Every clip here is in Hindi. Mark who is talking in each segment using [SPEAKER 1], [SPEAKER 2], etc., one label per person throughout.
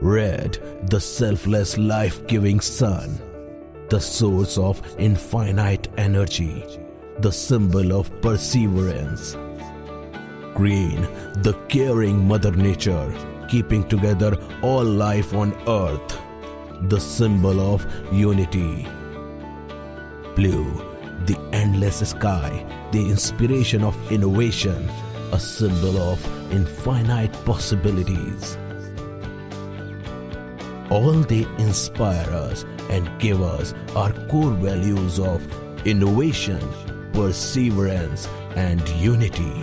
[SPEAKER 1] Red, the selfless life-giving sun, the source of infinite energy, the symbol of perseverance. Green, the caring Mother Nature, keeping together all life on earth, the symbol of unity. Blue, the endless sky, the inspiration of innovation, a symbol of infinite possibilities. All they inspire us and give us our core values of innovation, perseverance, and unity.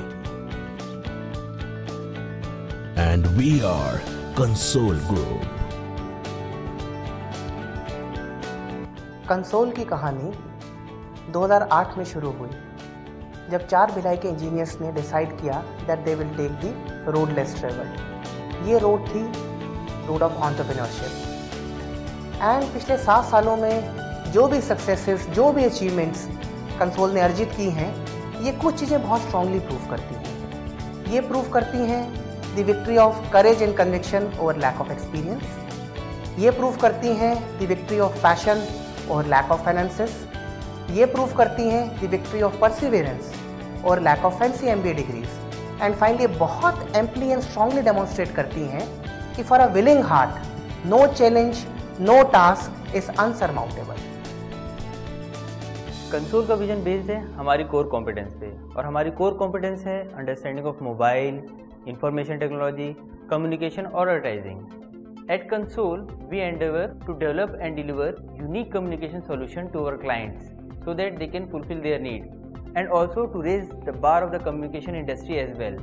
[SPEAKER 1] And we are Console Group.
[SPEAKER 2] Console की कहानी 2008 में शुरू हुई जब 4 भिलाई के इंजीनियर्स ने डिसाइड किया that they will take the road less travel. ये रोड थी रोड ऑफ एंटरप्रेन्योरशिप। एंड पिछले 7 सालों में जो भी सक्सेसेस, जो भी अचीवमेंट्स कंसोल ने अर्जित की हैं, ये कुछ चीज़ें बहुत स्ट्रांगली प्रूव करती हैं। ये प्रूव करती हैं the victory of courage and conviction over lack of experience. ये प्रूव करती हैं the victory of passion over lack of finances. ये प्रूव करती हैं द विक्ट्री ऑफ परसिवियरेंस और lack of fancy MBA degrees. And finally बहुत एम्पली एंड स्ट्रांगली डेमोन्स्ट्रेट करती हैं कि for a willing heart no challenge, no task is unsurmountable.
[SPEAKER 3] Console का विजन बेस्ड है हमारी कोर कॉम्पिटेंस पे, और हमारी कोर कॉम्पिटेंस है understanding of mobile, information technology, communication और advertising. At Console, we endeavor to develop and deliver unique communication solution to our clients so that they can fulfill their need, and also to raise the bar of the communication industry as well.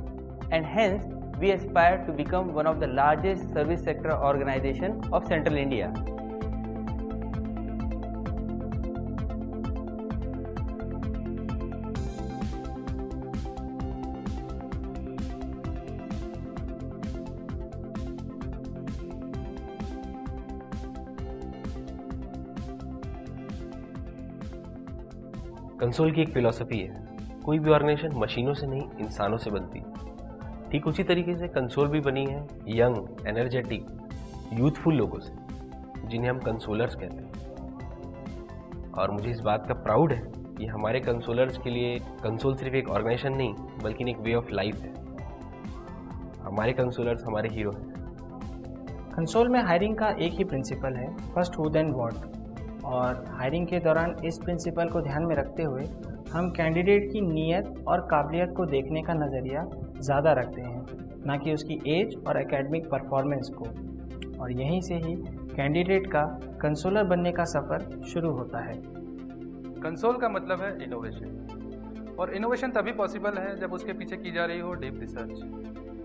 [SPEAKER 3] And hence, we aspire to become one of the largest service sector organization of Central India.
[SPEAKER 4] Console की एक फिलॉसफी है, कोई भी ऑर्गेनाइजेशन मशीनों से नहीं इंसानों से बनती। ठीक उसी तरीके से कंसोल भी बनी है यंग, एनर्जेटिक, यूथफुल लोगों से, जिन्हें हम कंसोलर्स कहते हैं। और मुझे इस बात का प्राउड है कि हमारे कंसोलर्स के लिए कंसोल सिर्फ एक ऑर्गेनाइजेशन नहीं बल्कि एक वे ऑफ लाइफ है। हमारे कंसोलर्स हमारे हीरो हैं।
[SPEAKER 5] कंसोल में हायरिंग का एक ही प्रिंसिपल है, फर्स्ट हू देन व्हाट। और हायरिंग के दौरान इस प्रिंसिपल को ध्यान में रखते हुए हम कैंडिडेट की नीयत और काबिलियत को देखने का नज़रिया ज़्यादा रखते हैं, ना कि उसकी एज और एकेडमिक परफॉर्मेंस को। और यहीं से ही कैंडिडेट का कंसोलर बनने का सफ़र शुरू होता है।
[SPEAKER 6] कंसोल का मतलब है इनोवेशन, और इनोवेशन तभी पॉसिबल है जब उसके पीछे की जा रही हो डीप रिसर्च।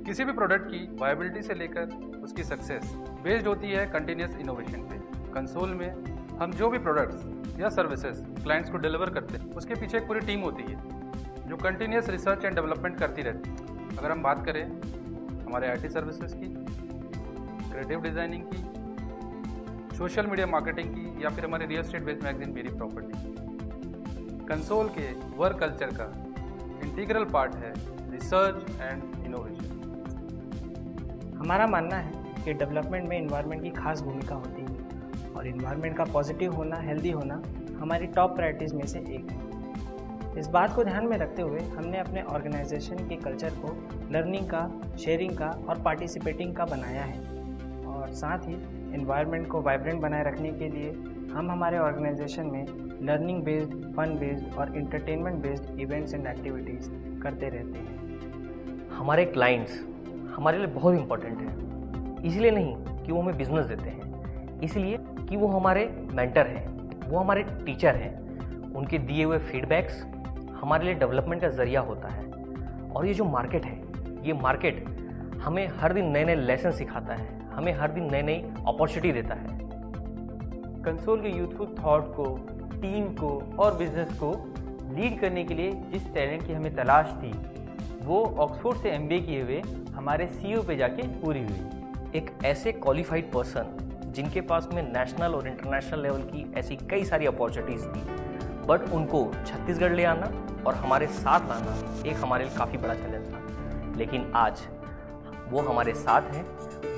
[SPEAKER 6] किसी भी प्रोडक्ट की वायबिलिटी से लेकर उसकी सक्सेस बेस्ड होती है कंटिन्यूस इनोवेशन पे। कंसोल में हम जो भी प्रोडक्ट्स या सर्विसेज क्लाइंट्स को डिलीवर करते हैं, उसके पीछे एक पूरी टीम होती है जो कंटिन्यूस रिसर्च एंड डेवलपमेंट करती रहती है। अगर हम बात करें हमारे IT सर्विसेज की, क्रिएटिव डिज़ाइनिंग की, सोशल मीडिया मार्केटिंग की, या फिर हमारे रियल एस्टेट बेस्ड मैगजीन मेरी प्रॉपर्टी, कंसोल के वर्क कल्चर का इंटीग्रल पार्ट है रिसर्च एंड इनोवेशन।
[SPEAKER 5] हमारा मानना है कि डेवलपमेंट में इन्वायरमेंट की खास भूमिका होती है, और इन्वायरमेंट का पॉजिटिव होना, हेल्दी होना हमारी टॉप प्रायोरिटीज़ में से एक है। इस बात को ध्यान में रखते हुए हमने अपने ऑर्गेनाइजेशन के कल्चर को लर्निंग का, शेयरिंग का और पार्टिसिपेटिंग का बनाया है। और साथ ही इन्वायरमेंट को वाइब्रेंट बनाए रखने के लिए हम हमारे ऑर्गेनाइजेशन में लर्निंग बेस्ड, फन बेस्ड और entertainment based events and activities करते रहते हैं।
[SPEAKER 7] हमारे क्लाइंट्स हमारे लिए बहुत इम्पोर्टेंट है, इसलिए नहीं कि वो हमें बिजनेस देते हैं, इसलिए कि वो हमारे मेंटर हैं, वो हमारे टीचर हैं। उनके दिए हुए फीडबैक्स हमारे लिए डेवलपमेंट का ज़रिया होता है। और ये जो मार्केट है, ये मार्केट हमें हर दिन नए नए लेसन सिखाता है, हमें हर दिन नई नई अपॉर्चुनिटी देता है।
[SPEAKER 3] कंसोल के यूथफुल थॉट को, टीम को और बिजनेस को लीड करने के लिए जिस टैलेंट की हमें तलाश थी, वो ऑक्सफोर्ड से MBA किए हुए हमारे CEO पे जाके पूरी हुई।
[SPEAKER 7] एक ऐसे क्वालिफाइड पर्सन जिनके पास में नेशनल और इंटरनेशनल लेवल की ऐसी कई सारी अपॉर्चुनिटीज़ थी, बट उनको छत्तीसगढ़ ले आना और हमारे साथ लाना एक हमारे लिए काफ़ी बड़ा चैलेंज था। लेकिन आज वो हमारे साथ हैं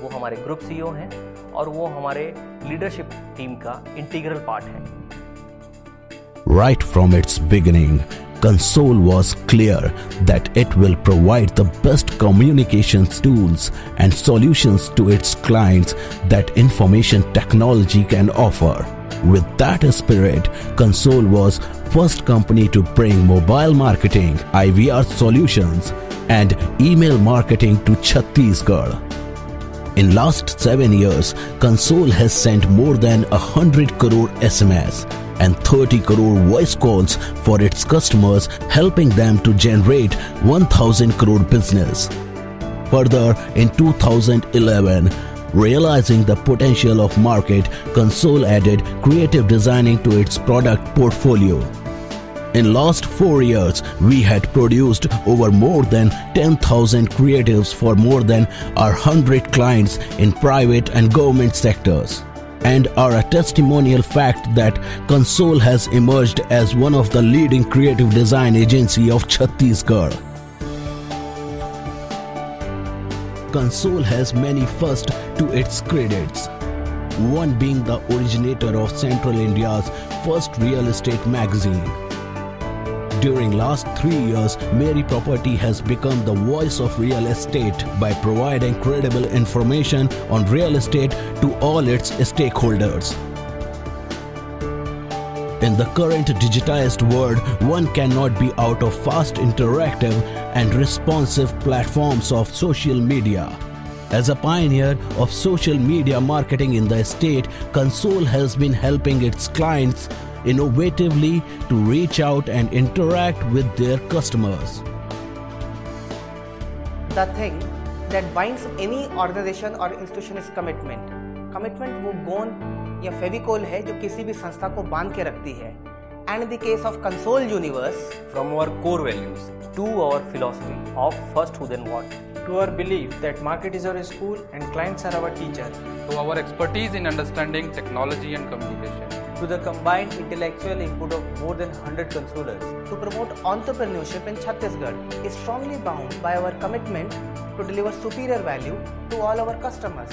[SPEAKER 7] वो हमारे ग्रुप सीईओ हैं और वो हमारे लीडरशिप टीम का इंटीग्रल पार्ट है।
[SPEAKER 1] Right from its beginning, Console was clear that it will provide the best communications tools and solutions to its clients that information technology can offer. With that spirit, Console was first company to bring mobile marketing, IVR solutions and email marketing to Chhattisgarh. In last 7 years, Console has sent more than 100 crore SMS and 30 crore voice calls for its customers, helping them to generate 1000 crore business. Further, in 2011, realizing the potential of market, Console added creative designing to its product portfolio. In last 4 years, we had produced over more than 10,000 creatives for more than 100 clients in private and government sectors, and are a testimonial fact that Console has emerged as one of the leading creative design agency of Chhattisgarh. Console has many firsts to its credits. One being the originator of Central India's first real estate magazine. During last 3 years, Mary Property has become the voice of real estate by providing credible information on real estate to all its stakeholders. In the current digitized world, one cannot be out of fast, interactive and responsive platforms of social media. As a pioneer of social media marketing in the state, Console has been helping its clients innovatively to reach out and interact with their customers.
[SPEAKER 2] The thing that binds any organization or institution is commitment. Commitment वो गोंद या फेविकोल है जो किसी भी संस्था को बांध के रखती है. And in the case of Console Universe,
[SPEAKER 7] From our core values to our philosophy of first who then what.
[SPEAKER 5] To our belief that market is our school and clients are our teacher.
[SPEAKER 6] To our expertise in understanding technology and communication.
[SPEAKER 3] To the combined intellectual input of more than 100 consolers.
[SPEAKER 2] to promote entrepreneurship in Chhattisgarh is strongly bound by our commitment to deliver superior value to all our customers.